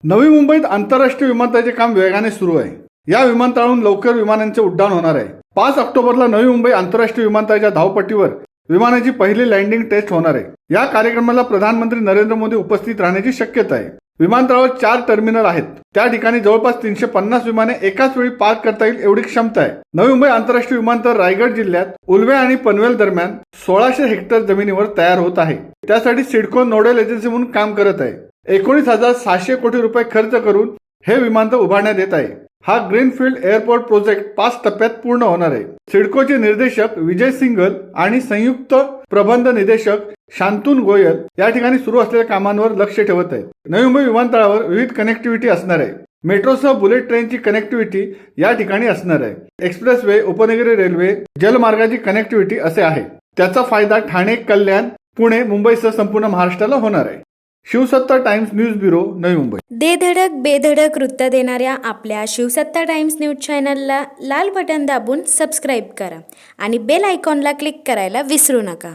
नवी मुंबईत आंतरराष्ट्रीय विमानतळाचे काम वेगाने सुरू आहे। या विमानतळावरून लवकर विमानांचे उड्डाण होणार आहे। 5 ऑक्टोबरला नवी मुंबई आंतरराष्ट्रीय विमानतळाच्या धावपट्टीवर विमानाची पहिली लँडिंग टेस्ट होणार आहे। या कार्यक्रमाला प्रधानमंत्री नरेंद्र मोदी उपस्थित राहण्याची शक्यता आहे। विमानतळावर 4 टर्मिनल आहेत। त्या ठिकाणी जवळपास 350 विमाने एकाच वेळी पार्क करता येईल एवढी क्षमता आहे। नवी मुंबई आंतरराष्ट्रीय विमानतळ रायगड जिल्ह्यात उल्वे आणि पनवेल दरम्यान 1600 हेक्टर जमिनीवर तयार होत आहे। त्यासाठी सिडको नोडल एजन्सी म्हणून काम करत आहे। 19,600 कोटी रुपये खर्च करून हे विमानतळ उभारण्यात येत आहे। हा ग्रीनफील्ड एअरपोर्ट प्रोजेक्ट 5 टप्प्यात पूर्ण होणार आहे। सिडकोचे निर्देशक विजय सिंगल आणि संयुक्त प्रबंध निदेशक शांतून गोयल या ठिकाणी सुरू असलेल्या कामांवर लक्ष ठेवत आहेत। नवी मुंबई विमानतळावर विविध कनेक्टिव्हिटी असणार आहे। मेट्रोसह बुलेट ट्रेनची कनेक्टिव्हिटी या ठिकाणी असणार आहे। एक्सप्रेसवे, उपनगरी रेल्वे, जलमार्गाची कनेक्टिव्हिटी असे आहे। त्याचा फायदा ठाणे, कल्याण, पुणे, मुंबईसह संपूर्ण महाराष्ट्राला होणार आहे। शिवसत्ता times news bureau, Navi Mumbai. दे धडक बेधडक वृत्त देणाऱ्या आपल्या शिवसत्ता टाइम्स न्यूज चॅनलला लाल बटन दाबून सबस्क्राईब करा आणि बेल आयकॉनला क्लिक करायला विसरू नका।